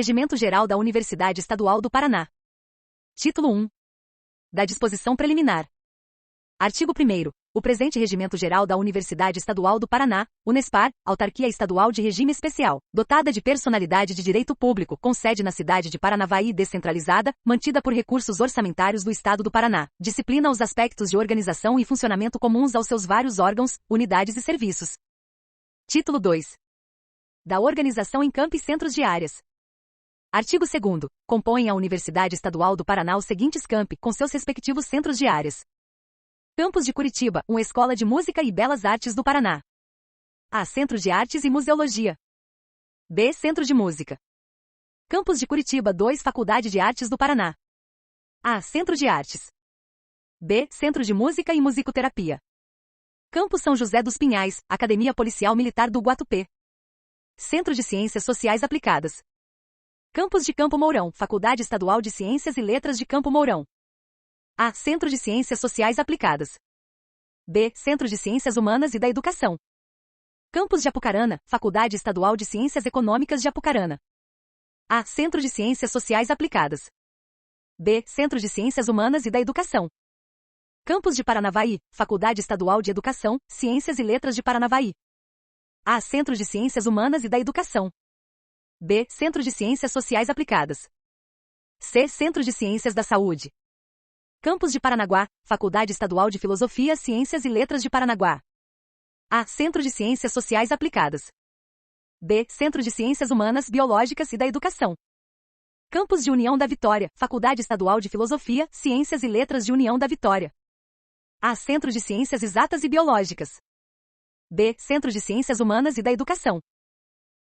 Regimento Geral da Universidade Estadual do Paraná. Título 1. Da Disposição Preliminar. Artigo 1º. O presente Regimento Geral da Universidade Estadual do Paraná, Unespar, autarquia estadual de regime especial, dotada de personalidade de direito público, com sede na cidade de Paranavaí descentralizada, mantida por recursos orçamentários do Estado do Paraná, disciplina os aspectos de organização e funcionamento comuns aos seus vários órgãos, unidades e serviços. Título 2. Da organização em campi e centros de áreas. Artigo 2º. Compõem a Universidade Estadual do Paraná os seguintes campi, com seus respectivos centros de áreas. Campus de Curitiba, uma escola de música e belas artes do Paraná. A. Centro de Artes e Museologia. B. Centro de Música. Campus de Curitiba 2 Faculdade de Artes do Paraná. A. Centro de Artes. B. Centro de Música e Musicoterapia. Campus São José dos Pinhais, Academia Policial Militar do Guatupê. Centro de Ciências Sociais Aplicadas. Campus de Campo Mourão, Faculdade Estadual de Ciências e Letras de Campo Mourão. A. Centro de Ciências Sociais Aplicadas. B. Centro de Ciências Humanas e da Educação. Campus de Apucarana, Faculdade Estadual de Ciências Econômicas de Apucarana. A. Centro de Ciências Sociais Aplicadas. B. Centro de Ciências Humanas e da Educação. Campus de Paranavaí, Faculdade Estadual de Educação, Ciências e Letras de Paranavaí. A. Centro de Ciências Humanas e da Educação. B. Centro de Ciências Sociais Aplicadas. C. Centro de Ciências da Saúde. Campus de Paranaguá, Faculdade Estadual de Filosofia, Ciências e Letras de Paranaguá. A. Centro de Ciências Sociais Aplicadas. B. Centro de Ciências Humanas, Biológicas e da Educação. Campus de União da Vitória, Faculdade Estadual de Filosofia, Ciências e Letras de União da Vitória. A. Centro de Ciências Exatas e Biológicas. B. Centro de Ciências Humanas e da Educação.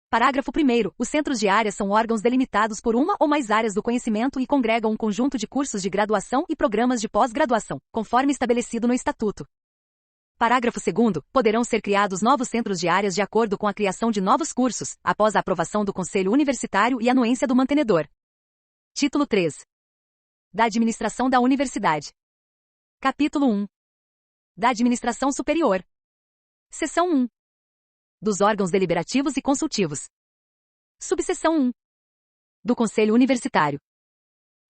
Parágrafo 1º. Os centros de áreas são órgãos delimitados por uma ou mais áreas do conhecimento e congregam um conjunto de cursos de graduação e programas de pós-graduação, conforme estabelecido no Estatuto. Parágrafo 2º. Poderão ser criados novos centros de áreas de acordo com a criação de novos cursos, após a aprovação do Conselho Universitário e anuência do mantenedor. Título 3. Da Administração da Universidade. Capítulo 1. Da Administração Superior. Seção 1. Dos órgãos deliberativos e consultivos. Subseção 1. Do Conselho Universitário.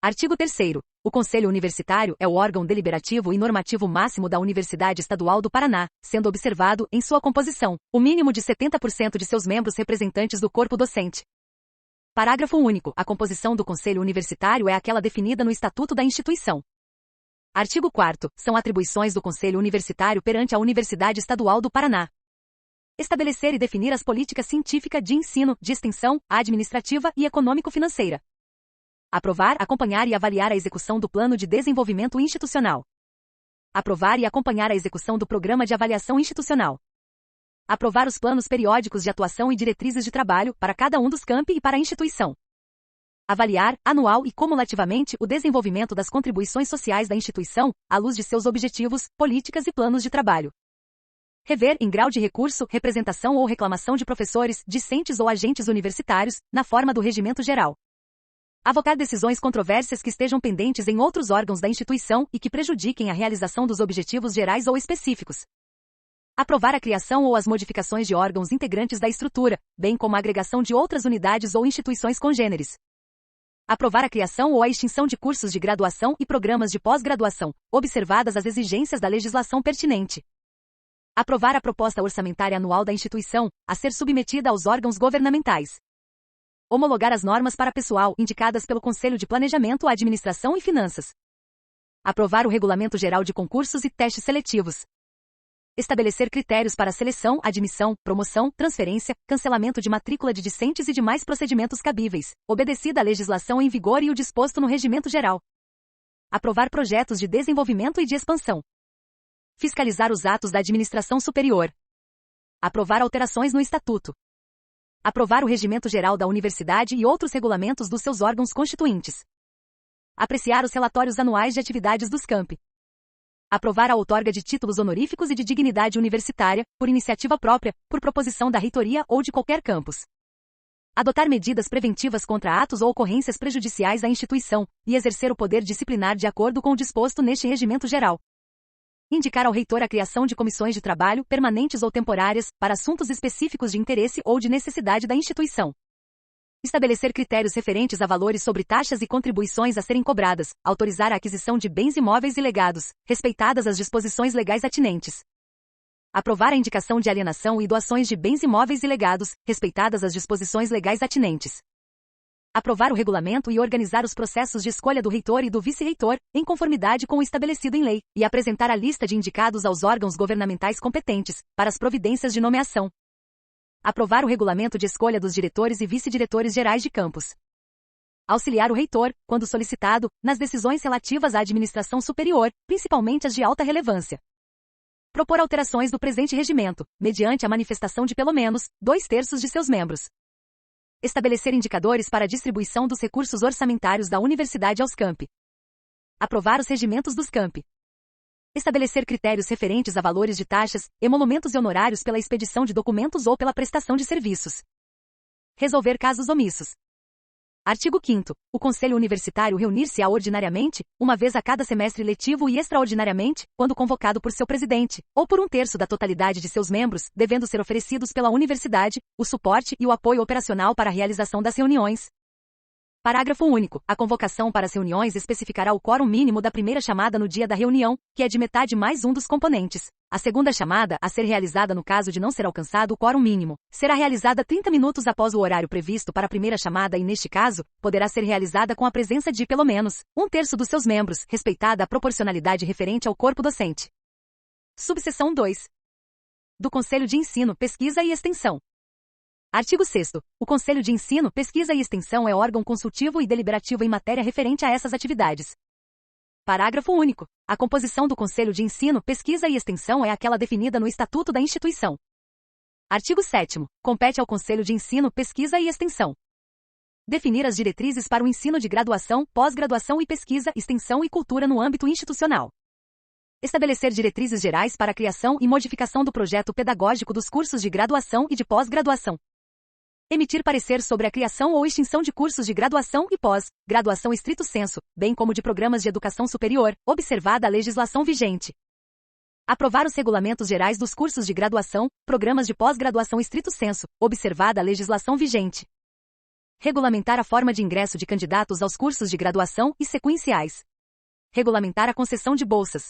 Artigo 3º. O Conselho Universitário é o órgão deliberativo e normativo máximo da Universidade Estadual do Paraná, sendo observado, em sua composição, o mínimo de 70% de seus membros representantes do corpo docente. Parágrafo único. A composição do Conselho Universitário é aquela definida no Estatuto da instituição. Artigo 4º. São atribuições do Conselho Universitário perante a Universidade Estadual do Paraná: estabelecer e definir as políticas científica de ensino, de extensão, administrativa e econômico-financeira. Aprovar, acompanhar e avaliar a execução do Plano de Desenvolvimento Institucional. Aprovar e acompanhar a execução do Programa de Avaliação Institucional. Aprovar os planos periódicos de atuação e diretrizes de trabalho, para cada um dos campi e para a instituição. Avaliar, anual e cumulativamente, o desenvolvimento das contribuições sociais da instituição, à luz de seus objetivos, políticas e planos de trabalho. Rever, em grau de recurso, representação ou reclamação de professores, discentes ou agentes universitários, na forma do regimento geral. Avocar decisões controversas que estejam pendentes em outros órgãos da instituição e que prejudiquem a realização dos objetivos gerais ou específicos. Aprovar a criação ou as modificações de órgãos integrantes da estrutura, bem como a agregação de outras unidades ou instituições congêneres. Aprovar a criação ou a extinção de cursos de graduação e programas de pós-graduação, observadas as exigências da legislação pertinente. Aprovar a proposta orçamentária anual da instituição, a ser submetida aos órgãos governamentais. Homologar as normas para pessoal indicadas pelo Conselho de Planejamento, Administração e Finanças. Aprovar o Regulamento Geral de Concursos e Testes Seletivos. Estabelecer critérios para seleção, admissão, promoção, transferência, cancelamento de matrícula de discentes e demais procedimentos cabíveis, obedecida a legislação em vigor e o disposto no Regimento Geral. Aprovar projetos de desenvolvimento e de expansão. Fiscalizar os atos da administração superior. Aprovar alterações no Estatuto. Aprovar o Regimento Geral da Universidade e outros regulamentos dos seus órgãos constituintes. Apreciar os relatórios anuais de atividades dos campi. Aprovar a outorga de títulos honoríficos e de dignidade universitária, por iniciativa própria, por proposição da reitoria ou de qualquer campus. Adotar medidas preventivas contra atos ou ocorrências prejudiciais à instituição, e exercer o poder disciplinar de acordo com o disposto neste Regimento Geral. Indicar ao reitor a criação de comissões de trabalho, permanentes ou temporárias, para assuntos específicos de interesse ou de necessidade da instituição. Estabelecer critérios referentes a valores sobre taxas e contribuições a serem cobradas, autorizar a aquisição de bens imóveis e legados, respeitadas as disposições legais atinentes. Aprovar a indicação de alienação e doações de bens imóveis e legados, respeitadas as disposições legais atinentes. Aprovar o regulamento e organizar os processos de escolha do reitor e do vice-reitor, em conformidade com o estabelecido em lei, e apresentar a lista de indicados aos órgãos governamentais competentes, para as providências de nomeação. Aprovar o regulamento de escolha dos diretores e vice-diretores gerais de campus. Auxiliar o reitor, quando solicitado, nas decisões relativas à administração superior, principalmente as de alta relevância. Propor alterações do presente regimento, mediante a manifestação de pelo menos 2/3 de seus membros. Estabelecer indicadores para a distribuição dos recursos orçamentários da universidade aos campi. Aprovar os regimentos dos campi. Estabelecer critérios referentes a valores de taxas, emolumentos e honorários pela expedição de documentos ou pela prestação de serviços. Resolver casos omissos. Artigo 5º. O Conselho Universitário reunir-se-á ordinariamente, uma vez a cada semestre letivo e extraordinariamente, quando convocado por seu presidente, ou por 1/3 da totalidade de seus membros, devendo ser oferecidos pela universidade, o suporte e o apoio operacional para a realização das reuniões. Parágrafo único. A convocação para as reuniões especificará o quórum mínimo da primeira chamada no dia da reunião, que é de metade mais um dos componentes. A segunda chamada, a ser realizada no caso de não ser alcançado o quórum mínimo, será realizada 30 minutos após o horário previsto para a primeira chamada e, neste caso, poderá ser realizada com a presença de, pelo menos, 1/3 dos seus membros, respeitada a proporcionalidade referente ao corpo docente. Subseção 2. Do Conselho de Ensino, Pesquisa e Extensão. Artigo 6º. O Conselho de Ensino, Pesquisa e Extensão é órgão consultivo e deliberativo em matéria referente a essas atividades. Parágrafo único. A composição do Conselho de Ensino, Pesquisa e Extensão é aquela definida no Estatuto da instituição. Artigo 7º. Compete ao Conselho de Ensino, Pesquisa e Extensão definir as diretrizes para o ensino de graduação, pós-graduação e pesquisa, extensão e cultura no âmbito institucional. Estabelecer diretrizes gerais para a criação e modificação do projeto pedagógico dos cursos de graduação e de pós-graduação. Emitir parecer sobre a criação ou extinção de cursos de graduação e pós-graduação estrito sensu, bem como de programas de educação superior, observada a legislação vigente. Aprovar os regulamentos gerais dos cursos de graduação, programas de pós-graduação estrito sensu, observada a legislação vigente. Regulamentar a forma de ingresso de candidatos aos cursos de graduação e sequenciais. Regulamentar a concessão de bolsas.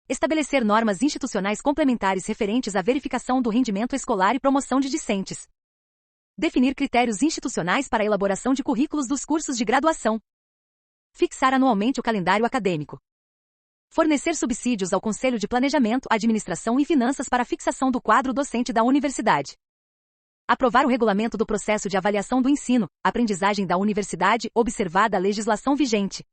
Estabelecer normas institucionais complementares referentes à verificação do rendimento escolar e promoção de discentes. Definir critérios institucionais para a elaboração de currículos dos cursos de graduação. Fixar anualmente o calendário acadêmico. Fornecer subsídios ao Conselho de Planejamento, Administração e Finanças para a fixação do quadro docente da universidade. Aprovar o regulamento do processo de avaliação do ensino, aprendizagem da universidade, observada a legislação vigente.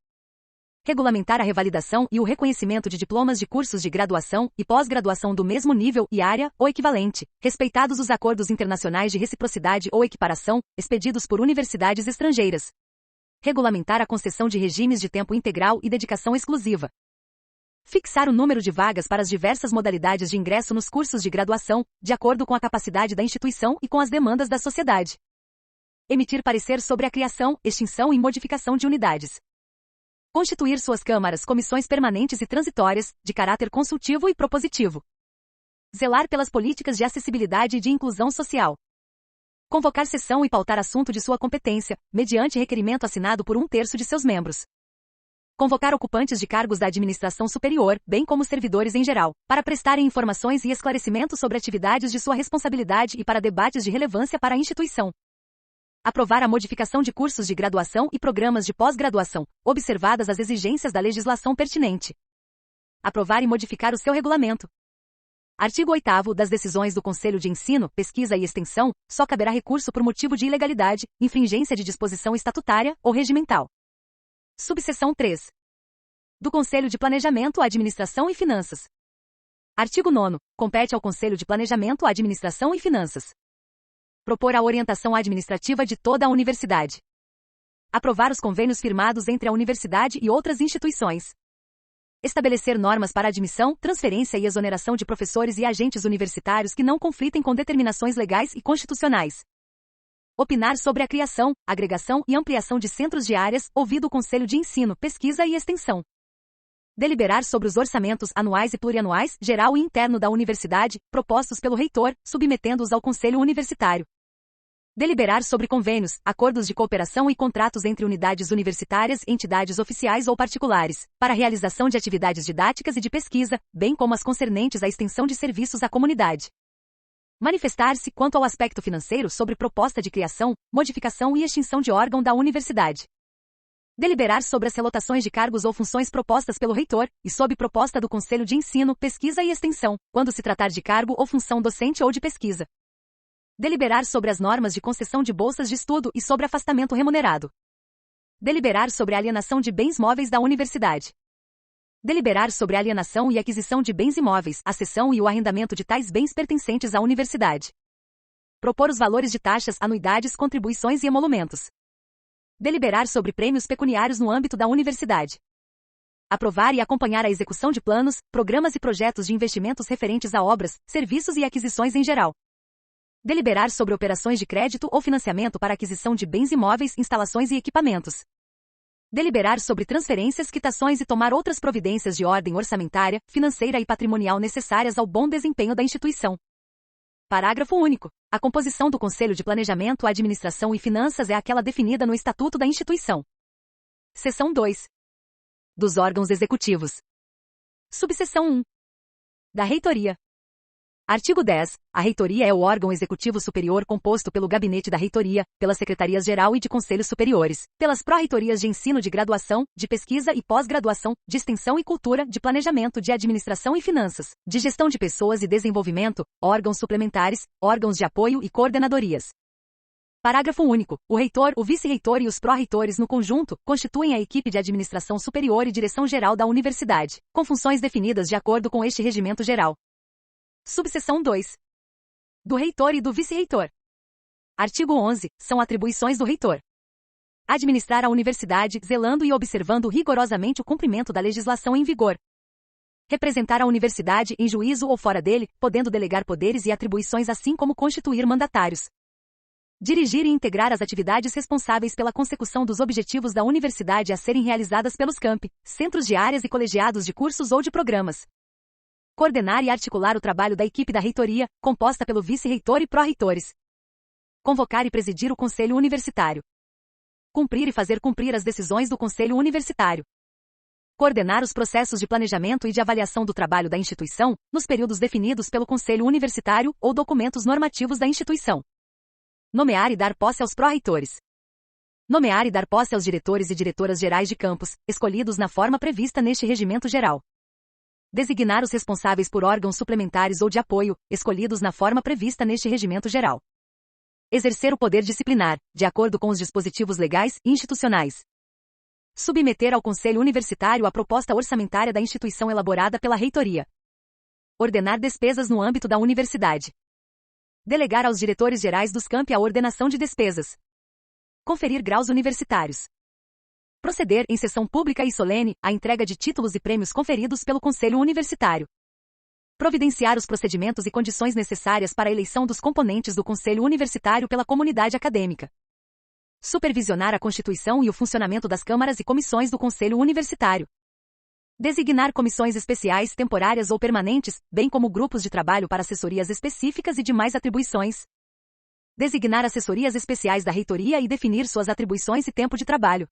Regulamentar a revalidação e o reconhecimento de diplomas de cursos de graduação e pós-graduação do mesmo nível e área, ou equivalente, respeitados os acordos internacionais de reciprocidade ou equiparação, expedidos por universidades estrangeiras. Regulamentar a concessão de regimes de tempo integral e dedicação exclusiva. Fixar o número de vagas para as diversas modalidades de ingresso nos cursos de graduação, de acordo com a capacidade da instituição e com as demandas da sociedade. Emitir parecer sobre a criação, extinção e modificação de unidades. Constituir suas câmaras, comissões permanentes e transitórias, de caráter consultivo e propositivo. Zelar pelas políticas de acessibilidade e de inclusão social. Convocar sessão e pautar assunto de sua competência, mediante requerimento assinado por 1/3 de seus membros. Convocar ocupantes de cargos da administração superior, bem como servidores em geral, para prestarem informações e esclarecimentos sobre atividades de sua responsabilidade e para debates de relevância para a instituição. Aprovar a modificação de cursos de graduação e programas de pós-graduação, observadas as exigências da legislação pertinente. Aprovar e modificar o seu regulamento. Artigo 8º. Das decisões do Conselho de Ensino, Pesquisa e Extensão, só caberá recurso por motivo de ilegalidade, infringência de disposição estatutária ou regimental. Subseção 3. Do Conselho de Planejamento, Administração e Finanças. Artigo 9º. Compete ao Conselho de Planejamento, Administração e Finanças propor a orientação administrativa de toda a universidade. Aprovar os convênios firmados entre a universidade e outras instituições. Estabelecer normas para admissão, transferência e exoneração de professores e agentes universitários que não conflitem com determinações legais e constitucionais. Opinar sobre a criação, agregação e ampliação de centros de áreas, ouvido o Conselho de Ensino, Pesquisa e Extensão. Deliberar sobre os orçamentos anuais e plurianuais, geral e interno da universidade, propostos pelo reitor, submetendo-os ao Conselho Universitário. Deliberar sobre convênios, acordos de cooperação e contratos entre unidades universitárias, entidades oficiais ou particulares, para a realização de atividades didáticas e de pesquisa, bem como as concernentes à extensão de serviços à comunidade. Manifestar-se quanto ao aspecto financeiro sobre proposta de criação, modificação e extinção de órgão da universidade. Deliberar sobre as relotações de cargos ou funções propostas pelo reitor, e sob proposta do Conselho de Ensino, Pesquisa e Extensão, quando se tratar de cargo ou função docente ou de pesquisa. Deliberar sobre as normas de concessão de bolsas de estudo e sobre afastamento remunerado. Deliberar sobre a alienação de bens móveis da universidade. Deliberar sobre a alienação e aquisição de bens imóveis, a cessão e o arrendamento de tais bens pertencentes à universidade. Propor os valores de taxas, anuidades, contribuições e emolumentos. Deliberar sobre prêmios pecuniários no âmbito da universidade. Aprovar e acompanhar a execução de planos, programas e projetos de investimentos referentes a obras, serviços e aquisições em geral. Deliberar sobre operações de crédito ou financiamento para aquisição de bens imóveis, instalações e equipamentos. Deliberar sobre transferências, quitações e tomar outras providências de ordem orçamentária, financeira e patrimonial necessárias ao bom desempenho da instituição. Parágrafo único. A composição do Conselho de Planejamento, Administração e Finanças é aquela definida no Estatuto da instituição. Seção 2. Dos órgãos executivos. Subseção 1. Da Reitoria. Artigo 10. A Reitoria é o órgão executivo superior composto pelo Gabinete da Reitoria, pelas Secretarias-Geral e de Conselhos Superiores, pelas Pró-Reitorias de Ensino de Graduação, de Pesquisa e Pós-Graduação, de Extensão e Cultura, de Planejamento, de Administração e Finanças, de Gestão de Pessoas e Desenvolvimento, órgãos suplementares, órgãos de apoio e coordenadorias. Parágrafo único. O reitor, o vice-reitor e os pró-reitores no conjunto, constituem a equipe de administração superior e direção-geral da universidade, com funções definidas de acordo com este regimento geral. Subseção 2. Do reitor e do vice-reitor. Artigo 11. São atribuições do reitor: administrar a universidade, zelando e observando rigorosamente o cumprimento da legislação em vigor. Representar a universidade em juízo ou fora dele, podendo delegar poderes e atribuições assim como constituir mandatários. Dirigir e integrar as atividades responsáveis pela consecução dos objetivos da universidade a serem realizadas pelos campi, centros de áreas e colegiados de cursos ou de programas. Coordenar e articular o trabalho da equipe da reitoria, composta pelo vice-reitor e pró-reitores. Convocar e presidir o conselho universitário. Cumprir e fazer cumprir as decisões do conselho universitário. Coordenar os processos de planejamento e de avaliação do trabalho da instituição, nos períodos definidos pelo conselho universitário ou documentos normativos da instituição. Nomear e dar posse aos pró-reitores. Nomear e dar posse aos diretores e diretoras gerais de campus, escolhidos na forma prevista neste regimento geral. Designar os responsáveis por órgãos suplementares ou de apoio, escolhidos na forma prevista neste regimento geral. Exercer o poder disciplinar, de acordo com os dispositivos legais e institucionais. Submeter ao Conselho Universitário a proposta orçamentária da instituição elaborada pela reitoria. Ordenar despesas no âmbito da universidade. Delegar aos diretores gerais dos campi a ordenação de despesas. Conferir graus universitários. Proceder, em sessão pública e solene, à entrega de títulos e prêmios conferidos pelo Conselho Universitário. Providenciar os procedimentos e condições necessárias para a eleição dos componentes do Conselho Universitário pela comunidade acadêmica. Supervisionar a constituição e o funcionamento das câmaras e comissões do Conselho Universitário. Designar comissões especiais, temporárias ou permanentes, bem como grupos de trabalho para assessorias específicas e demais atribuições. Designar assessorias especiais da reitoria e definir suas atribuições e tempo de trabalho.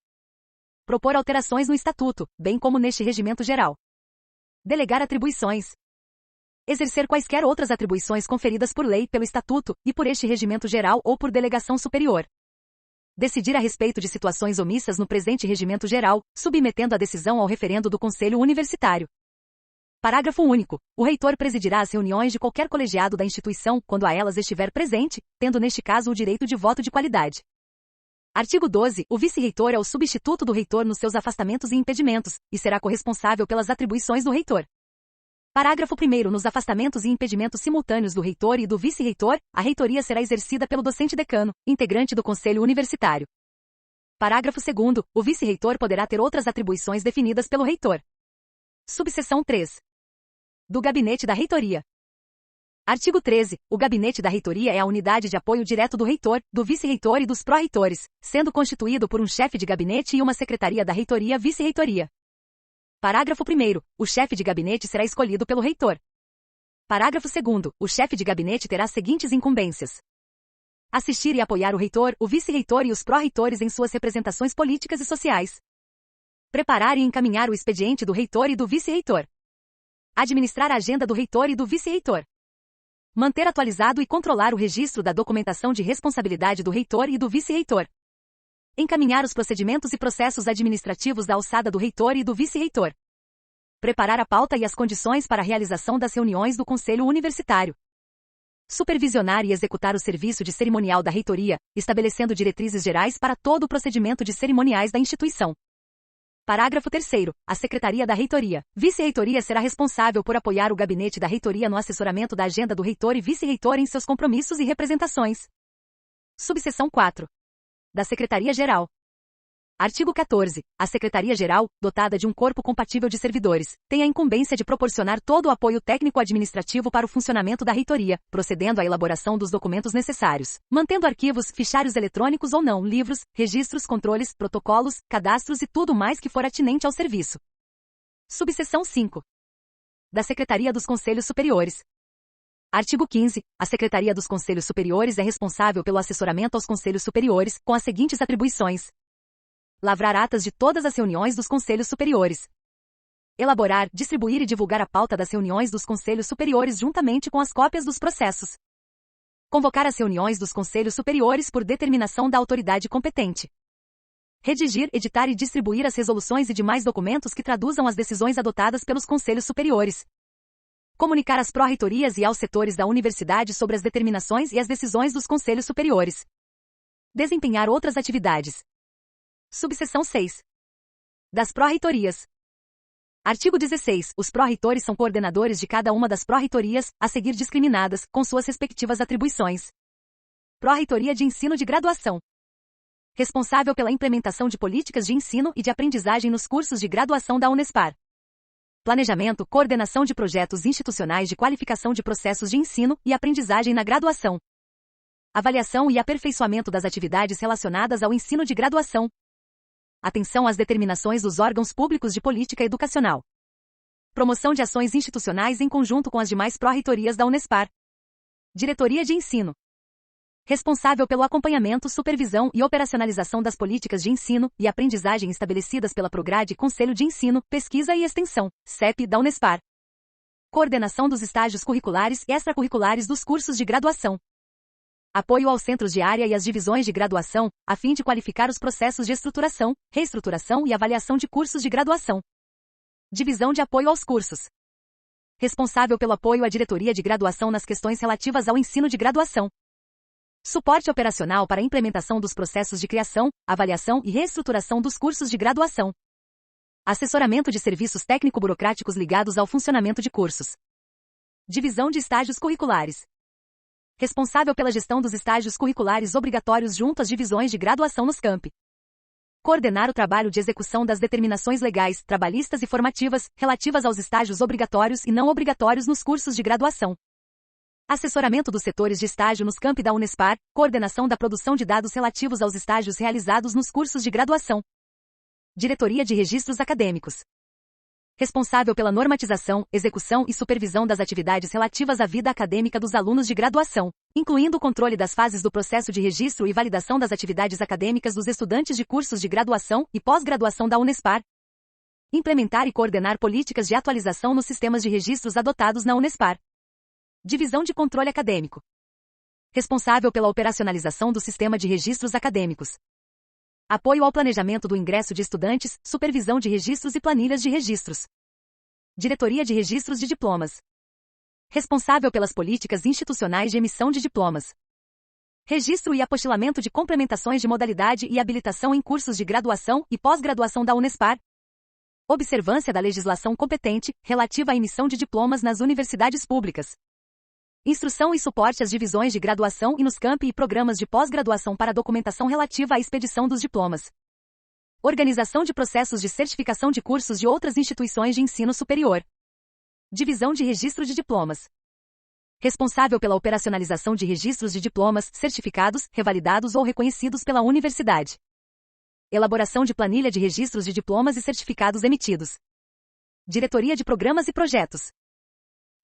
Propor alterações no Estatuto, bem como neste regimento geral. Delegar atribuições. Exercer quaisquer outras atribuições conferidas por lei, pelo Estatuto, e por este regimento geral ou por delegação superior. Decidir a respeito de situações omissas no presente regimento geral, submetendo a decisão ao referendo do Conselho Universitário. Parágrafo único. O reitor presidirá as reuniões de qualquer colegiado da instituição, quando a elas estiver presente, tendo neste caso o direito de voto de qualidade. Artigo 12. O vice-reitor é o substituto do reitor nos seus afastamentos e impedimentos, e será corresponsável pelas atribuições do reitor. Parágrafo 1º. Nos afastamentos e impedimentos simultâneos do reitor e do vice-reitor, a reitoria será exercida pelo docente decano, integrante do Conselho Universitário. Parágrafo 2º. O vice-reitor poderá ter outras atribuições definidas pelo reitor. Subseção 3. Do Gabinete da Reitoria. Artigo 13. O Gabinete da Reitoria é a unidade de apoio direto do reitor, do vice-reitor e dos pró-reitores, sendo constituído por um chefe de gabinete e uma secretaria da reitoria vice-reitoria. Parágrafo 1º. O chefe de gabinete será escolhido pelo reitor. Parágrafo 2º. O chefe de gabinete terá as seguintes incumbências: Assistir e apoiar o reitor, o vice-reitor e os pró-reitores em suas representações políticas e sociais. Preparar e encaminhar o expediente do reitor e do vice-reitor. Administrar a agenda do reitor e do vice-reitor. Manter atualizado e controlar o registro da documentação de responsabilidade do reitor e do vice-reitor. Encaminhar os procedimentos e processos administrativos da alçada do reitor e do vice-reitor. Preparar a pauta e as condições para a realização das reuniões do Conselho Universitário. Supervisionar e executar o serviço de cerimonial da reitoria, estabelecendo diretrizes gerais para todo o procedimento de cerimoniais da instituição. Parágrafo 3º. A Secretaria da Reitoria, Vice-Reitoria será responsável por apoiar o gabinete da reitoria no assessoramento da agenda do reitor e vice-reitor em seus compromissos e representações. Subseção 4. Da Secretaria-Geral. Artigo 14. A Secretaria-Geral, dotada de um corpo compatível de servidores, tem a incumbência de proporcionar todo o apoio técnico-administrativo para o funcionamento da reitoria, procedendo à elaboração dos documentos necessários, mantendo arquivos, fichários eletrônicos ou não, livros, registros, controles, protocolos, cadastros e tudo mais que for atinente ao serviço. Subseção 5. Da Secretaria dos Conselhos Superiores. Artigo 15. A Secretaria dos Conselhos Superiores é responsável pelo assessoramento aos Conselhos Superiores, com as seguintes atribuições: lavrar atas de todas as reuniões dos Conselhos Superiores. Elaborar, distribuir e divulgar a pauta das reuniões dos Conselhos Superiores juntamente com as cópias dos processos. Convocar as reuniões dos Conselhos Superiores por determinação da autoridade competente. Redigir, editar e distribuir as resoluções e demais documentos que traduzam as decisões adotadas pelos Conselhos Superiores. Comunicar às pró-reitorias e aos setores da universidade sobre as determinações e as decisões dos Conselhos Superiores. Desempenhar outras atividades. Subseção 6. Das pró-reitorias. Artigo 16. Os pró-reitores são coordenadores de cada uma das pró-reitorias, a seguir discriminadas, com suas respectivas atribuições. Pró-reitoria de Ensino de Graduação. Responsável pela implementação de políticas de ensino e de aprendizagem nos cursos de graduação da Unespar. Planejamento, coordenação de projetos institucionais de qualificação de processos de ensino e aprendizagem na graduação. Avaliação e aperfeiçoamento das atividades relacionadas ao ensino de graduação. Atenção às determinações dos órgãos públicos de política educacional. Promoção de ações institucionais em conjunto com as demais pró-reitorias da Unespar. Diretoria de Ensino. Responsável pelo acompanhamento, supervisão e operacionalização das políticas de ensino e aprendizagem estabelecidas pela Prograde Conselho de Ensino, Pesquisa e Extensão, CEP, da Unespar. Coordenação dos estágios curriculares e extracurriculares dos cursos de graduação. Apoio aos centros de área e às divisões de graduação, a fim de qualificar os processos de estruturação, reestruturação e avaliação de cursos de graduação. Divisão de apoio aos cursos. Responsável pelo apoio à diretoria de graduação nas questões relativas ao ensino de graduação. Suporte operacional para a implementação dos processos de criação, avaliação e reestruturação dos cursos de graduação. Assessoramento de serviços técnico-burocráticos ligados ao funcionamento de cursos. Divisão de estágios curriculares. Responsável pela gestão dos estágios curriculares obrigatórios junto às divisões de graduação nos campi. Coordenar o trabalho de execução das determinações legais, trabalhistas e formativas, relativas aos estágios obrigatórios e não obrigatórios nos cursos de graduação. Assessoramento dos setores de estágio nos campi da Unespar, coordenação da produção de dados relativos aos estágios realizados nos cursos de graduação. Diretoria de Registros Acadêmicos. Responsável pela normatização, execução e supervisão das atividades relativas à vida acadêmica dos alunos de graduação, incluindo o controle das fases do processo de registro e validação das atividades acadêmicas dos estudantes de cursos de graduação e pós-graduação da Unespar. Implementar e coordenar políticas de atualização nos sistemas de registros adotados na Unespar. Divisão de Controle Acadêmico. Responsável pela operacionalização do sistema de registros acadêmicos. Apoio ao planejamento do ingresso de estudantes, supervisão de registros e planilhas de registros. Diretoria de Registros de Diplomas. Responsável pelas políticas institucionais de emissão de diplomas. Registro e apostilamento de complementações de modalidade e habilitação em cursos de graduação e pós-graduação da Unespar. Observância da legislação competente, relativa à emissão de diplomas nas universidades públicas. Instrução e suporte às divisões de graduação e nos campi e programas de pós-graduação para a documentação relativa à expedição dos diplomas. Organização de processos de certificação de cursos de outras instituições de ensino superior. Divisão de Registro de Diplomas. Responsável pela operacionalização de registros de diplomas, certificados, revalidados ou reconhecidos pela universidade. Elaboração de planilha de registros de diplomas e certificados emitidos. Diretoria de Programas e Projetos.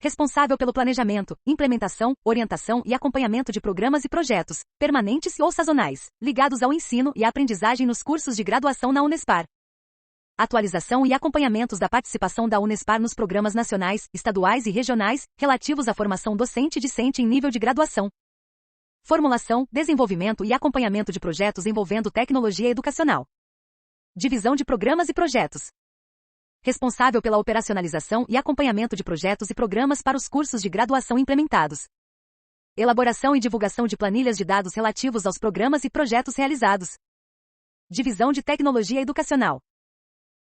Responsável pelo planejamento, implementação, orientação e acompanhamento de programas e projetos, permanentes ou sazonais, ligados ao ensino e à aprendizagem nos cursos de graduação na Unespar. Atualização e acompanhamentos da participação da Unespar nos programas nacionais, estaduais e regionais, relativos à formação docente e discente em nível de graduação. Formulação, desenvolvimento e acompanhamento de projetos envolvendo tecnologia educacional. Divisão de programas e projetos. Responsável pela operacionalização e acompanhamento de projetos e programas para os cursos de graduação implementados. Elaboração e divulgação de planilhas de dados relativos aos programas e projetos realizados. Divisão de tecnologia educacional.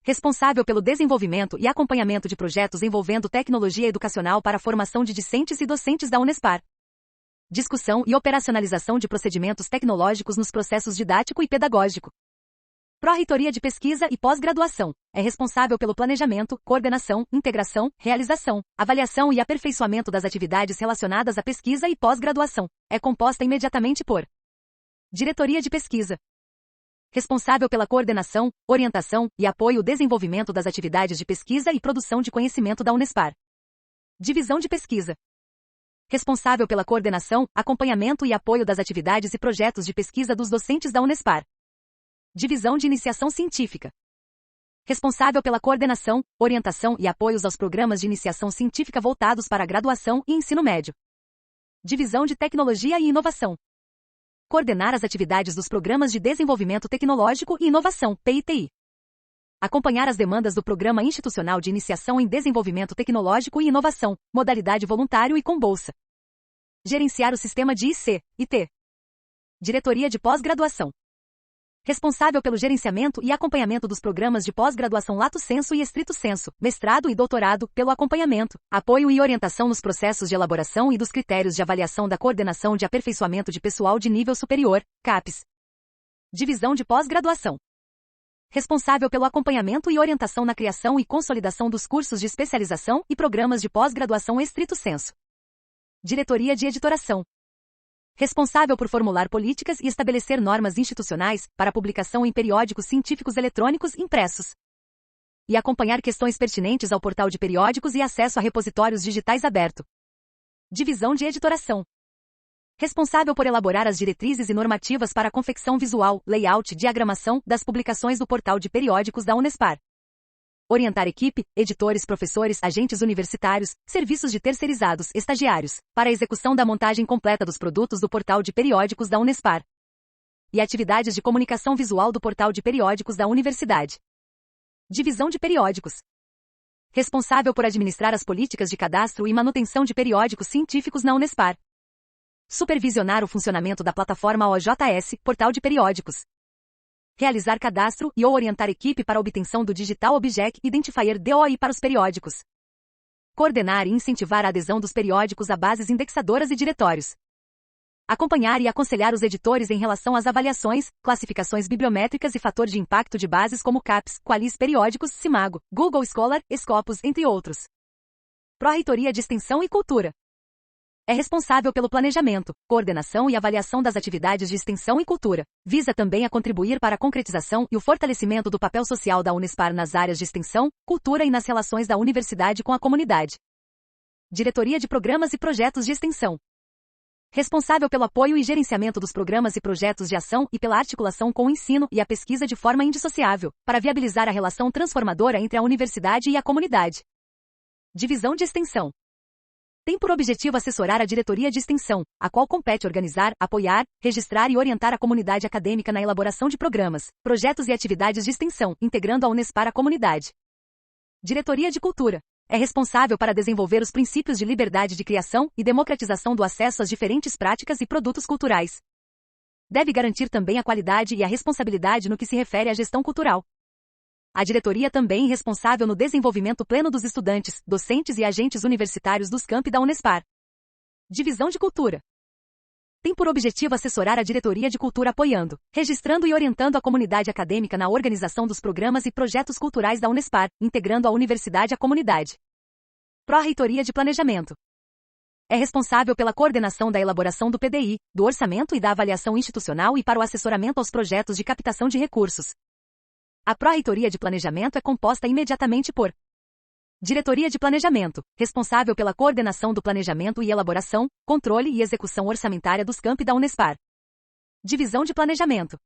Responsável pelo desenvolvimento e acompanhamento de projetos envolvendo tecnologia educacional para a formação de discentes e docentes da Unespar. Discussão e operacionalização de procedimentos tecnológicos nos processos didático e pedagógico. Pró-Reitoria de Pesquisa e Pós-Graduação. É responsável pelo planejamento, coordenação, integração, realização, avaliação e aperfeiçoamento das atividades relacionadas à pesquisa e pós-graduação. É composta imediatamente por Diretoria de Pesquisa. Responsável pela coordenação, orientação e apoio ao desenvolvimento das atividades de pesquisa e produção de conhecimento da Unespar. Divisão de Pesquisa. Responsável pela coordenação, acompanhamento e apoio das atividades e projetos de pesquisa dos docentes da Unespar. Divisão de Iniciação Científica. Responsável pela coordenação, orientação e apoios aos programas de iniciação científica voltados para a graduação e ensino médio. Divisão de Tecnologia e Inovação. Coordenar as atividades dos Programas de Desenvolvimento Tecnológico e Inovação, PITI. Acompanhar as demandas do Programa Institucional de Iniciação em Desenvolvimento Tecnológico e Inovação, modalidade voluntário e com bolsa. Gerenciar o sistema de IC, IT. Diretoria de Pós-Graduação. Responsável pelo gerenciamento e acompanhamento dos programas de pós-graduação Lato Sensu e Estrito Sensu, mestrado e doutorado, pelo acompanhamento, apoio e orientação nos processos de elaboração e dos critérios de avaliação da Coordenação de Aperfeiçoamento de Pessoal de Nível Superior, CAPES. Divisão de Pós-Graduação. Responsável pelo acompanhamento e orientação na criação e consolidação dos cursos de especialização e programas de pós-graduação Estrito Sensu. Diretoria de Editoração. Responsável por formular políticas e estabelecer normas institucionais para publicação em periódicos científicos eletrônicos impressos. E acompanhar questões pertinentes ao portal de periódicos e acesso a repositórios digitais aberto. Divisão de Editoração. Responsável por elaborar as diretrizes e normativas para a confecção visual, layout e diagramação das publicações do portal de periódicos da Unespar. Orientar equipe, editores, professores, agentes universitários, serviços de terceirizados, estagiários, para a execução da montagem completa dos produtos do portal de periódicos da Unespar. E atividades de comunicação visual do portal de periódicos da Universidade. Divisão de Periódicos. Responsável por administrar as políticas de cadastro e manutenção de periódicos científicos na Unespar. Supervisionar o funcionamento da plataforma OJS, Portal de Periódicos. Realizar cadastro e ou orientar equipe para a obtenção do Digital Object Identifier DOI para os periódicos. Coordenar e incentivar a adesão dos periódicos a bases indexadoras e diretórios. Acompanhar e aconselhar os editores em relação às avaliações, classificações bibliométricas e fator de impacto de bases como CAPES, Qualis Periódicos, Simago, Google Scholar, Scopus, entre outros. Pró-Reitoria de Extensão e Cultura. É responsável pelo planejamento, coordenação e avaliação das atividades de extensão e cultura. Visa também a contribuir para a concretização e o fortalecimento do papel social da Unespar nas áreas de extensão, cultura e nas relações da universidade com a comunidade. Diretoria de Programas e Projetos de Extensão. Responsável pelo apoio e gerenciamento dos programas e projetos de ação e pela articulação com o ensino e a pesquisa de forma indissociável, para viabilizar a relação transformadora entre a universidade e a comunidade. Divisão de Extensão. Tem por objetivo assessorar a diretoria de extensão, a qual compete organizar, apoiar, registrar e orientar a comunidade acadêmica na elaboração de programas, projetos e atividades de extensão, integrando a Unespar à comunidade. Diretoria de Cultura. É responsável para desenvolver os princípios de liberdade de criação e democratização do acesso às diferentes práticas e produtos culturais. Deve garantir também a qualidade e a responsabilidade no que se refere à gestão cultural. A diretoria também é responsável no desenvolvimento pleno dos estudantes, docentes e agentes universitários dos campi da Unespar. Divisão de Cultura. Tem por objetivo assessorar a diretoria de cultura apoiando, registrando e orientando a comunidade acadêmica na organização dos programas e projetos culturais da Unespar, integrando a universidade à comunidade. Pró-Reitoria de Planejamento. É responsável pela coordenação da elaboração do PDI, do orçamento e da avaliação institucional e para o assessoramento aos projetos de captação de recursos. A Pró-Reitoria de Planejamento é composta imediatamente por Diretoria de Planejamento, responsável pela coordenação do planejamento e elaboração, controle e execução orçamentária dos campi da Unespar. Divisão de Planejamento,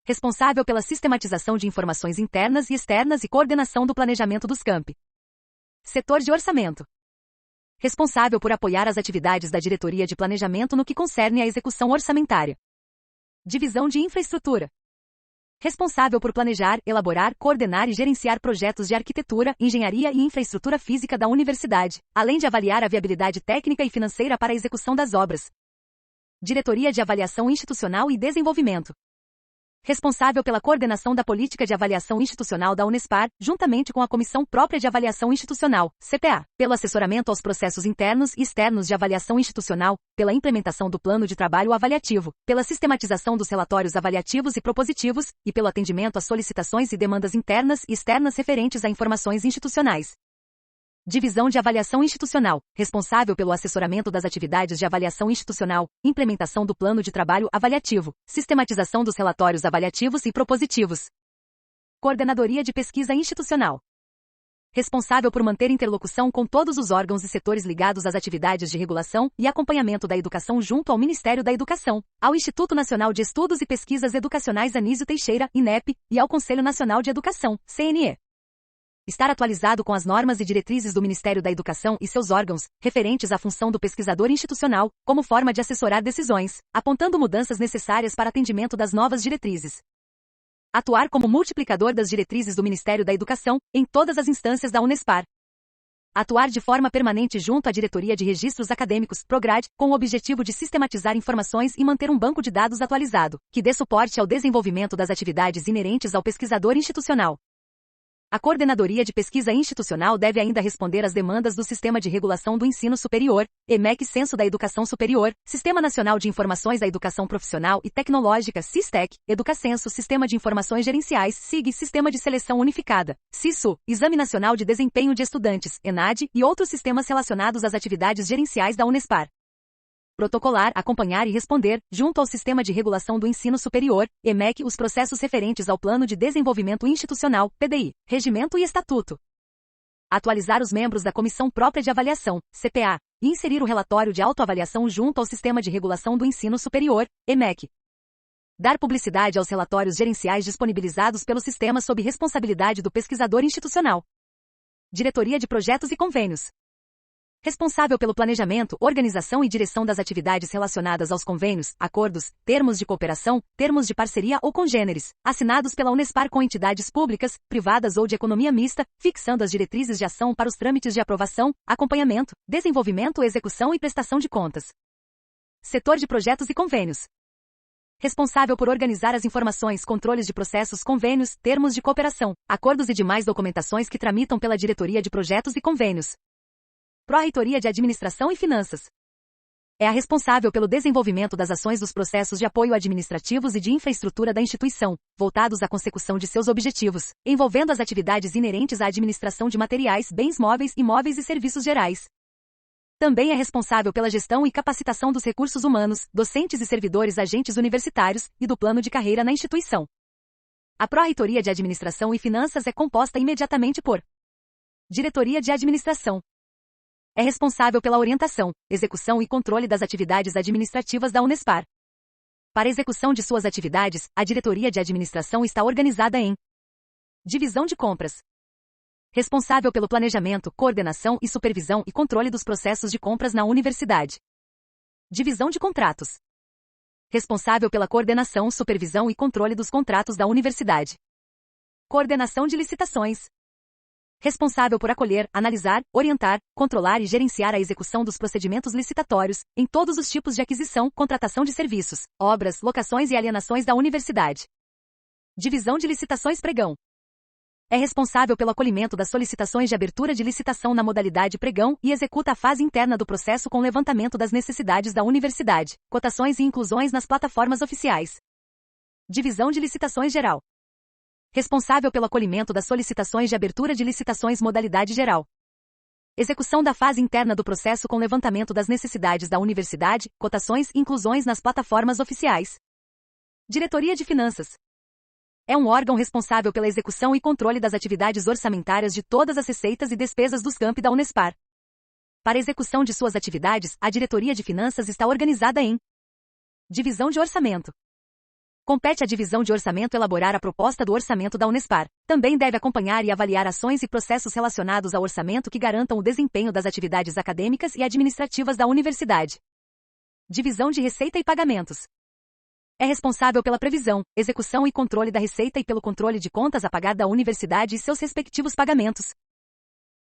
responsável pela sistematização de informações internas e externas e coordenação do planejamento dos campi. Setor de Orçamento, responsável por apoiar as atividades da Diretoria de Planejamento no que concerne à execução orçamentária. Divisão de Infraestrutura, responsável por planejar, elaborar, coordenar e gerenciar projetos de arquitetura, engenharia e infraestrutura física da universidade, além de avaliar a viabilidade técnica e financeira para a execução das obras. Diretoria de Avaliação Institucional e Desenvolvimento, responsável pela coordenação da política de avaliação institucional da Unespar, juntamente com a Comissão Própria de Avaliação Institucional, CPA, pelo assessoramento aos processos internos e externos de avaliação institucional, pela implementação do plano de trabalho avaliativo, pela sistematização dos relatórios avaliativos e propositivos, e pelo atendimento às solicitações e demandas internas e externas referentes a informações institucionais. Divisão de Avaliação Institucional, responsável pelo assessoramento das atividades de avaliação institucional, implementação do plano de trabalho avaliativo, sistematização dos relatórios avaliativos e propositivos. Coordenadoria de Pesquisa Institucional, responsável por manter interlocução com todos os órgãos e setores ligados às atividades de regulação e acompanhamento da educação junto ao Ministério da Educação, ao Instituto Nacional de Estudos e Pesquisas Educacionais Anísio Teixeira, INEP, e ao Conselho Nacional de Educação, CNE. Estar atualizado com as normas e diretrizes do Ministério da Educação e seus órgãos, referentes à função do pesquisador institucional, como forma de assessorar decisões, apontando mudanças necessárias para atendimento das novas diretrizes. Atuar como multiplicador das diretrizes do Ministério da Educação, em todas as instâncias da Unespar. Atuar de forma permanente junto à Diretoria de Registros Acadêmicos, PROGRADE, com o objetivo de sistematizar informações e manter um banco de dados atualizado, que dê suporte ao desenvolvimento das atividades inerentes ao pesquisador institucional. A Coordenadoria de Pesquisa Institucional deve ainda responder às demandas do Sistema de Regulação do Ensino Superior, EMEC Censo da Educação Superior, Sistema Nacional de Informações da Educação Profissional e Tecnológica, SISTEC, Educacenso, Sistema de Informações Gerenciais, SIG, Sistema de Seleção Unificada, SISU, Exame Nacional de Desempenho de Estudantes, ENAD, e outros sistemas relacionados às atividades gerenciais da Unespar. Protocolar, acompanhar e responder, junto ao Sistema de Regulação do Ensino Superior, EMEC, os processos referentes ao Plano de Desenvolvimento Institucional, PDI, Regimento e Estatuto. Atualizar os membros da Comissão Própria de Avaliação, CPA, e inserir o relatório de autoavaliação junto ao Sistema de Regulação do Ensino Superior, EMEC. Dar publicidade aos relatórios gerenciais disponibilizados pelo sistema sob responsabilidade do pesquisador institucional. Diretoria de Projetos e Convênios, responsável pelo planejamento, organização e direção das atividades relacionadas aos convênios, acordos, termos de cooperação, termos de parceria ou congêneres, assinados pela Unespar com entidades públicas, privadas ou de economia mista, fixando as diretrizes de ação para os trâmites de aprovação, acompanhamento, desenvolvimento, execução e prestação de contas. Setor de Projetos e Convênios, responsável por organizar as informações, controles de processos, convênios, termos de cooperação, acordos e demais documentações que tramitam pela Diretoria de Projetos e Convênios. Pró-Reitoria de Administração e Finanças, é a responsável pelo desenvolvimento das ações dos processos de apoio administrativos e de infraestrutura da instituição, voltados à consecução de seus objetivos, envolvendo as atividades inerentes à administração de materiais, bens móveis, imóveis e serviços gerais. Também é responsável pela gestão e capacitação dos recursos humanos, docentes e servidores agentes universitários, e do plano de carreira na instituição. A Pró-Reitoria de Administração e Finanças é composta imediatamente por Diretoria de Administração. É responsável pela orientação, execução e controle das atividades administrativas da Unespar. Para a execução de suas atividades, a Diretoria de Administração está organizada em Divisão de Compras, responsável pelo planejamento, coordenação e supervisão e controle dos processos de compras na universidade. Divisão de Contratos, responsável pela coordenação, supervisão e controle dos contratos da universidade. Coordenação de Licitações, responsável por acolher, analisar, orientar, controlar e gerenciar a execução dos procedimentos licitatórios, em todos os tipos de aquisição, contratação de serviços, obras, locações e alienações da universidade. Divisão de Licitações Pregão, é responsável pelo acolhimento das solicitações de abertura de licitação na modalidade pregão e executa a fase interna do processo com levantamento das necessidades da universidade, cotações e inclusões nas plataformas oficiais. Divisão de Licitações Geral, responsável pelo acolhimento das solicitações de abertura de licitações modalidade geral. Execução da fase interna do processo com levantamento das necessidades da universidade, cotações e inclusões nas plataformas oficiais. Diretoria de Finanças, É um órgão responsável pela execução e controle das atividades orçamentárias de todas as receitas e despesas dos campi da Unespar. Para a execução de suas atividades, a Diretoria de Finanças está organizada em Divisão de Orçamento. Compete à Divisão de Orçamento elaborar a proposta do orçamento da Unespar. Também deve acompanhar e avaliar ações e processos relacionados ao orçamento que garantam o desempenho das atividades acadêmicas e administrativas da universidade. Divisão de Receita e Pagamentos. É responsável pela previsão, execução e controle da receita e pelo controle de contas a pagar da universidade e seus respectivos pagamentos.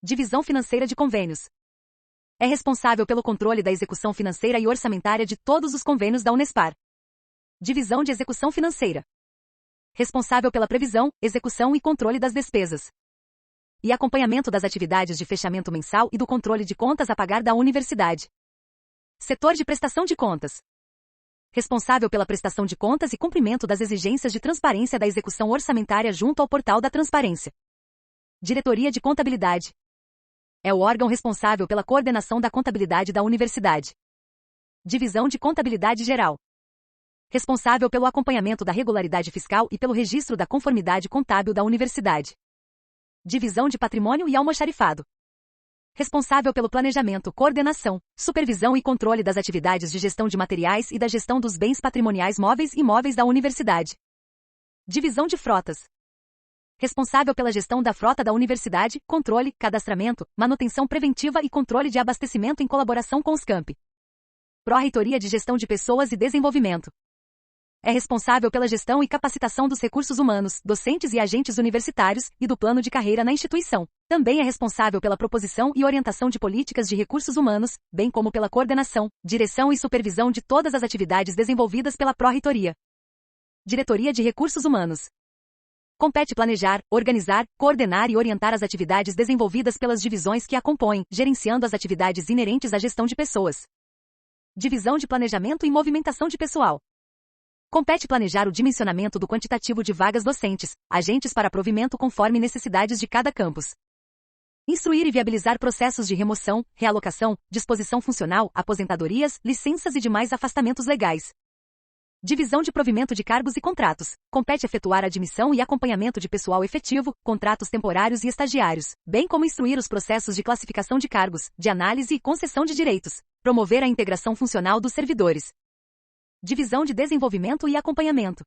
Divisão Financeira de Convênios. É responsável pelo controle da execução financeira e orçamentária de todos os convênios da Unespar. Divisão de Execução Financeira. Responsável pela previsão, execução e controle das despesas. E acompanhamento das atividades de fechamento mensal e do controle de contas a pagar da universidade. Setor de Prestação de Contas. Responsável pela prestação de contas e cumprimento das exigências de transparência da execução orçamentária junto ao portal da transparência. Diretoria de Contabilidade. É o órgão responsável pela coordenação da contabilidade da universidade. Divisão de Contabilidade Geral. Responsável pelo acompanhamento da regularidade fiscal e pelo registro da conformidade contábil da universidade. Divisão de Patrimônio e Almoxarifado. Responsável pelo planejamento, coordenação, supervisão e controle das atividades de gestão de materiais e da gestão dos bens patrimoniais móveis e imóveis da universidade. Divisão de Frotas. Responsável pela gestão da frota da universidade, controle, cadastramento, manutenção preventiva e controle de abastecimento em colaboração com os campi. Pró-Reitoria de Gestão de Pessoas e Desenvolvimento. É responsável pela gestão e capacitação dos recursos humanos, docentes e agentes universitários, e do plano de carreira na instituição. Também é responsável pela proposição e orientação de políticas de recursos humanos, bem como pela coordenação, direção e supervisão de todas as atividades desenvolvidas pela Pró-Reitoria. Diretoria de Recursos Humanos. Compete planejar, organizar, coordenar e orientar as atividades desenvolvidas pelas divisões que a compõem, gerenciando as atividades inerentes à gestão de pessoas. Divisão de Planejamento e Movimentação de Pessoal. Compete planejar o dimensionamento do quantitativo de vagas docentes, agentes para provimento conforme necessidades de cada campus. Instruir e viabilizar processos de remoção, realocação, disposição funcional, aposentadorias, licenças e demais afastamentos legais. Divisão de Provimento de Cargos e Contratos. Compete efetuar a admissão e acompanhamento de pessoal efetivo, contratos temporários e estagiários, bem como instruir os processos de classificação de cargos, de análise e concessão de direitos. Promover a integração funcional dos servidores. Divisão de Desenvolvimento e Acompanhamento.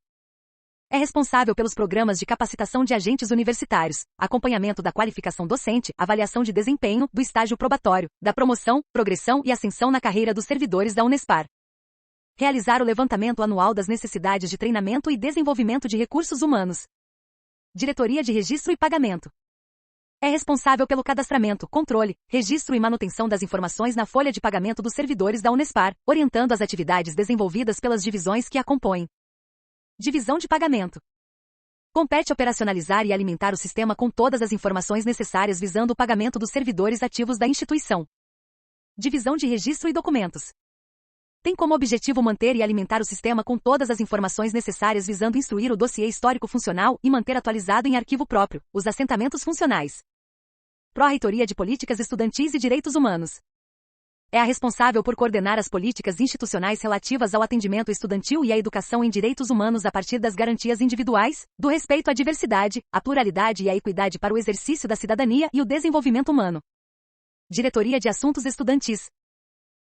É responsável pelos programas de capacitação de agentes universitários, acompanhamento da qualificação docente, avaliação de desempenho, do estágio probatório, da promoção, progressão e ascensão na carreira dos servidores da Unespar. Realizar o levantamento anual das necessidades de treinamento e desenvolvimento de recursos humanos. Diretoria de Registro e Pagamento. É responsável pelo cadastramento, controle, registro e manutenção das informações na folha de pagamento dos servidores da Unespar, orientando as atividades desenvolvidas pelas divisões que a compõem. Divisão de Pagamento. Compete operacionalizar e alimentar o sistema com todas as informações necessárias visando o pagamento dos servidores ativos da instituição. Divisão de Registro e Documentos. Tem como objetivo manter e alimentar o sistema com todas as informações necessárias visando instruir o dossiê histórico funcional e manter atualizado em arquivo próprio os assentamentos funcionais. Pró-Reitoria de Políticas Estudantis e Direitos Humanos. É a responsável por coordenar as políticas institucionais relativas ao atendimento estudantil e à educação em direitos humanos a partir das garantias individuais, do respeito à diversidade, à pluralidade e à equidade para o exercício da cidadania e o desenvolvimento humano. Diretoria de Assuntos Estudantis.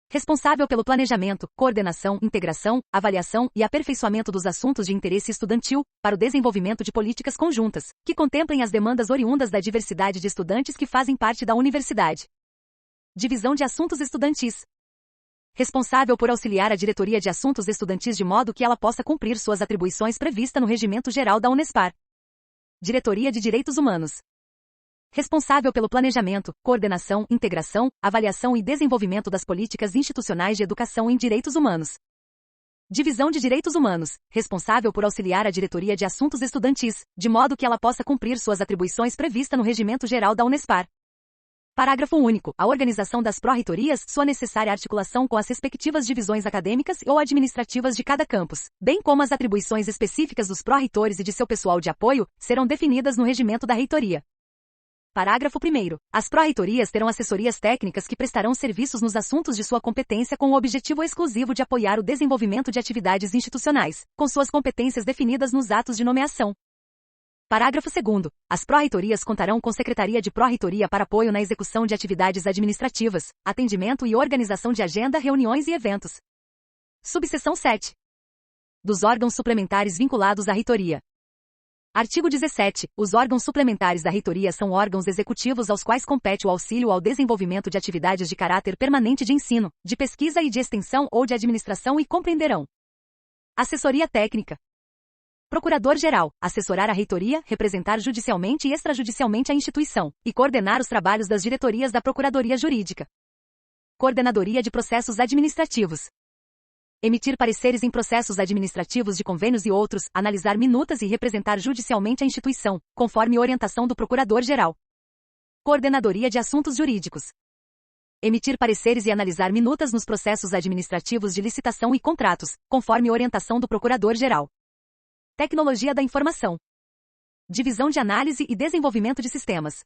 Responsável pelo planejamento, coordenação, integração, avaliação e aperfeiçoamento dos assuntos de interesse estudantil, para o desenvolvimento de políticas conjuntas, que contemplem as demandas oriundas da diversidade de estudantes que fazem parte da universidade. Divisão de Assuntos Estudantis. Responsável por auxiliar a Diretoria de Assuntos Estudantis de modo que ela possa cumprir suas atribuições previstas no Regimento Geral da Unespar. Diretoria de Direitos Humanos. Responsável pelo planejamento, coordenação, integração, avaliação e desenvolvimento das políticas institucionais de educação em direitos humanos. Divisão de Direitos Humanos, responsável por auxiliar a Diretoria de Assuntos Estudantis, de modo que ela possa cumprir suas atribuições previstas no Regimento Geral da Unespar. Parágrafo único. A organização das pró-reitorias, sua necessária articulação com as respectivas divisões acadêmicas ou administrativas de cada campus, bem como as atribuições específicas dos pró-reitores e de seu pessoal de apoio, serão definidas no regimento da reitoria. Parágrafo 1º. As pró-reitorias terão assessorias técnicas que prestarão serviços nos assuntos de sua competência com o objetivo exclusivo de apoiar o desenvolvimento de atividades institucionais, com suas competências definidas nos atos de nomeação. Parágrafo 2º. As pró-reitorias contarão com Secretaria de Pró-Reitoria para apoio na execução de atividades administrativas, atendimento e organização de agenda, reuniões e eventos. Subseção 7. Dos órgãos suplementares vinculados à reitoria. Artigo 17. Os órgãos suplementares da reitoria são órgãos executivos aos quais compete o auxílio ao desenvolvimento de atividades de caráter permanente de ensino, de pesquisa e de extensão ou de administração e compreenderão: assessoria técnica, procurador-geral, assessorar a reitoria, representar judicialmente e extrajudicialmente a instituição, e coordenar os trabalhos das diretorias da Procuradoria Jurídica, coordenadoria de processos administrativos, emitir pareceres em processos administrativos de convênios e outros, analisar minutas e representar judicialmente a instituição, conforme orientação do Procurador-Geral. Coordenadoria de Assuntos Jurídicos. Emitir pareceres e analisar minutas nos processos administrativos de licitação e contratos, conforme orientação do Procurador-Geral. Tecnologia da Informação. Divisão de Análise e Desenvolvimento de Sistemas.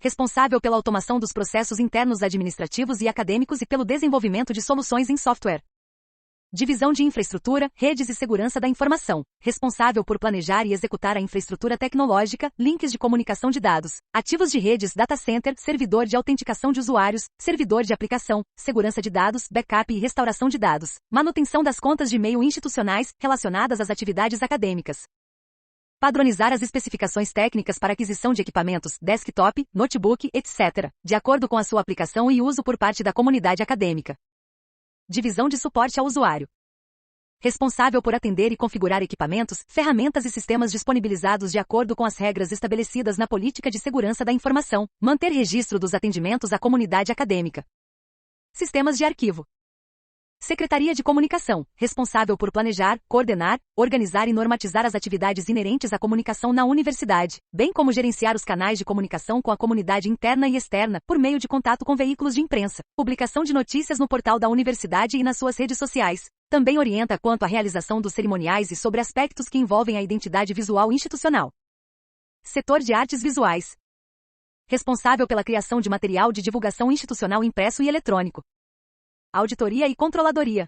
Responsável pela automação dos processos internos administrativos e acadêmicos e pelo desenvolvimento de soluções em software. Divisão de Infraestrutura, Redes e Segurança da Informação, responsável por planejar e executar a infraestrutura tecnológica, links de comunicação de dados, ativos de redes, data center, servidor de autenticação de usuários, servidor de aplicação, segurança de dados, backup e restauração de dados, manutenção das contas de e-mail institucionais, relacionadas às atividades acadêmicas. Padronizar as especificações técnicas para aquisição de equipamentos, desktop, notebook, etc., de acordo com a sua aplicação e uso por parte da comunidade acadêmica. Divisão de Suporte ao Usuário. Responsável por atender e configurar equipamentos, ferramentas e sistemas disponibilizados de acordo com as regras estabelecidas na Política de Segurança da Informação, manter registro dos atendimentos à comunidade acadêmica. Sistemas de Arquivo. Secretaria de Comunicação, responsável por planejar, coordenar, organizar e normatizar as atividades inerentes à comunicação na universidade, bem como gerenciar os canais de comunicação com a comunidade interna e externa, por meio de contato com veículos de imprensa, publicação de notícias no portal da universidade e nas suas redes sociais. Também orienta quanto à realização dos cerimoniais e sobre aspectos que envolvem a identidade visual institucional. Setor de Artes Visuais. Responsável pela criação de material de divulgação institucional impresso e eletrônico. Auditoria e Controladoria.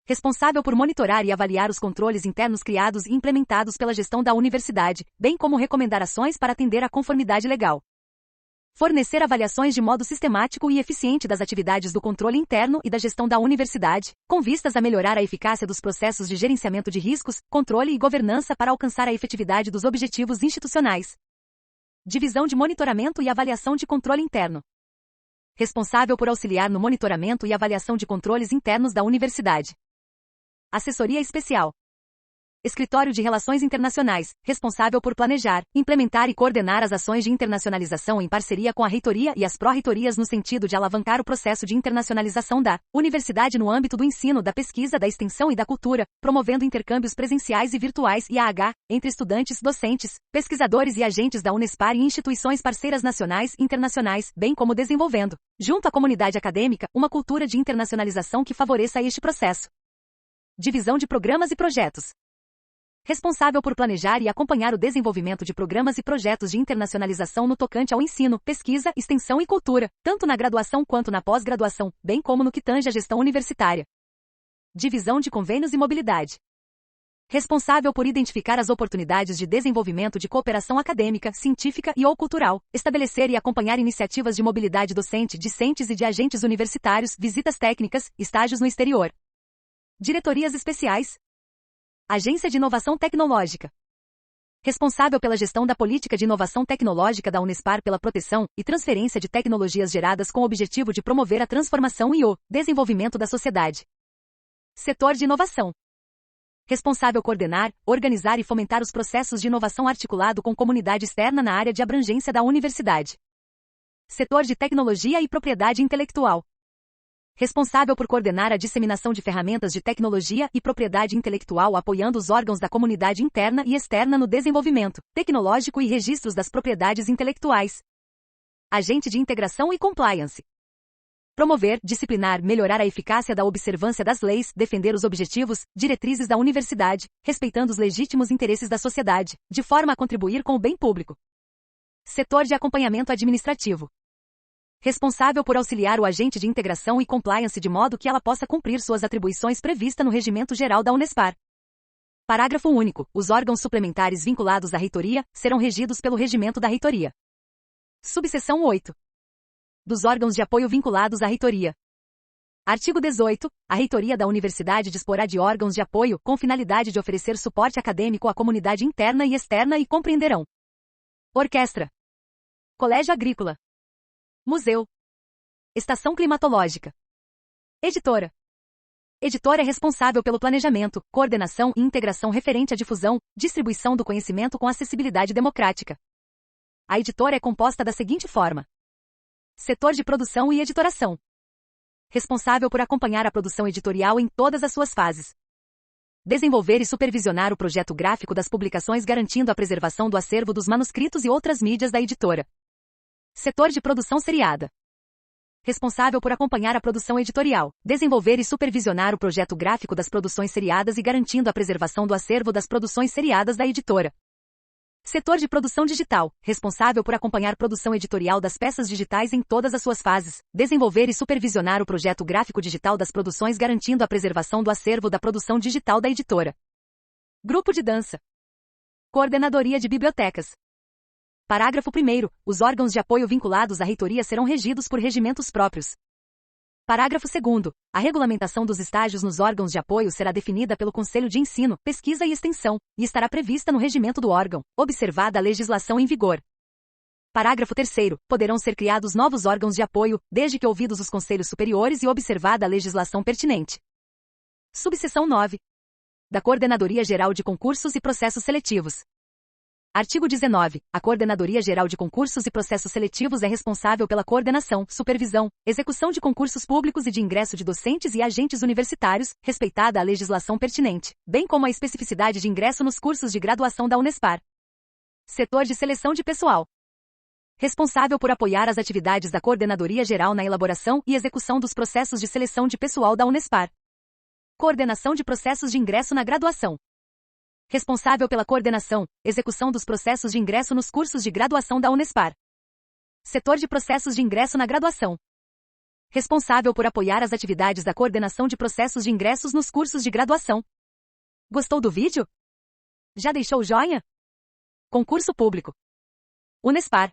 Responsável por monitorar e avaliar os controles internos criados e implementados pela gestão da universidade, bem como recomendar ações para atender à conformidade legal. Fornecer avaliações de modo sistemático e eficiente das atividades do controle interno e da gestão da universidade, com vistas a melhorar a eficácia dos processos de gerenciamento de riscos, controle e governança para alcançar a efetividade dos objetivos institucionais. Divisão de Monitoramento e Avaliação de Controle Interno. Responsável por auxiliar no monitoramento e avaliação de controles internos da universidade. Assessoria Especial. Escritório de Relações Internacionais, responsável por planejar, implementar e coordenar as ações de internacionalização em parceria com a reitoria e as pró-reitorias no sentido de alavancar o processo de internacionalização da universidade no âmbito do ensino, da pesquisa, da extensão e da cultura, promovendo intercâmbios presenciais e virtuais (IAH) entre estudantes, docentes, pesquisadores e agentes da Unespar e instituições parceiras nacionais e internacionais, bem como desenvolvendo, junto à comunidade acadêmica, uma cultura de internacionalização que favoreça este processo. Divisão de Programas e Projetos. Responsável por planejar e acompanhar o desenvolvimento de programas e projetos de internacionalização no tocante ao ensino, pesquisa, extensão e cultura, tanto na graduação quanto na pós-graduação, bem como no que tange à gestão universitária. Divisão de Convênios e Mobilidade. Responsável por identificar as oportunidades de desenvolvimento de cooperação acadêmica, científica e ou cultural, estabelecer e acompanhar iniciativas de mobilidade docente, discentes e de agentes universitários, visitas técnicas, estágios no exterior. Diretorias Especiais. Agência de Inovação Tecnológica. Responsável pela gestão da política de inovação tecnológica da Unespar pela proteção e transferência de tecnologias geradas com o objetivo de promover a transformação e o desenvolvimento da sociedade. Setor de Inovação. Responsável coordenar, organizar e fomentar os processos de inovação articulado com comunidade externa na área de abrangência da universidade. Setor de Tecnologia e Propriedade Intelectual. Responsável por coordenar a disseminação de ferramentas de tecnologia e propriedade intelectual apoiando os órgãos da comunidade interna e externa no desenvolvimento tecnológico e registros das propriedades intelectuais. Agente de Integração e Compliance. Promover, disciplinar, melhorar a eficácia da observância das leis, defender os objetivos, diretrizes da universidade, respeitando os legítimos interesses da sociedade, de forma a contribuir com o bem público. Setor de Acompanhamento Administrativo. Responsável por auxiliar o agente de integração e compliance de modo que ela possa cumprir suas atribuições previstas no Regimento Geral da Unespar. Parágrafo único. Os órgãos suplementares vinculados à reitoria serão regidos pelo regimento da reitoria. Subseção 8. Dos órgãos de apoio vinculados à reitoria. Artigo 18. A reitoria da universidade disporá de órgãos de apoio com finalidade de oferecer suporte acadêmico à comunidade interna e externa e compreenderão: orquestra, colégio agrícola, museu, estação climatológica, editora. Editora é responsável pelo planejamento, coordenação e integração referente à difusão, distribuição do conhecimento com acessibilidade democrática. A editora é composta da seguinte forma: setor de produção e editoração. Responsável por acompanhar a produção editorial em todas as suas fases. Desenvolver e supervisionar o projeto gráfico das publicações garantindo a preservação do acervo dos manuscritos e outras mídias da editora. Setor de produção seriada. Responsável por acompanhar a produção editorial, desenvolver e supervisionar o projeto gráfico das produções seriadas e garantindo a preservação do acervo das produções seriadas da editora. Setor de produção digital, responsável por acompanhar a produção editorial das peças digitais em todas as suas fases, desenvolver e supervisionar o projeto gráfico digital das produções garantindo a preservação do acervo da produção digital da editora. Grupo de dança. Coordenadoria de bibliotecas. Parágrafo 1º. Os órgãos de apoio vinculados à reitoria serão regidos por regimentos próprios. Parágrafo 2º. A regulamentação dos estágios nos órgãos de apoio será definida pelo Conselho de Ensino, Pesquisa e Extensão, e estará prevista no regimento do órgão, observada a legislação em vigor. Parágrafo 3º. Poderão ser criados novos órgãos de apoio, desde que ouvidos os conselhos superiores e observada a legislação pertinente. Subseção 9. Da Coordenadoria Geral de Concursos e Processos Seletivos. Artigo 19. A Coordenadoria Geral de Concursos e Processos Seletivos é responsável pela coordenação, supervisão, execução de concursos públicos e de ingresso de docentes e agentes universitários, respeitada a legislação pertinente, bem como a especificidade de ingresso nos cursos de graduação da Unespar. Setor de Seleção de Pessoal. Responsável por apoiar as atividades da Coordenadoria Geral na elaboração e execução dos processos de seleção de pessoal da Unespar. Coordenação de processos de ingresso na graduação. Responsável pela coordenação, execução dos processos de ingresso nos cursos de graduação da Unespar. Setor de processos de ingresso na graduação. Responsável por apoiar as atividades da coordenação de processos de ingressos nos cursos de graduação. Gostou do vídeo? Já deixou o joinha? Concurso público. Unespar.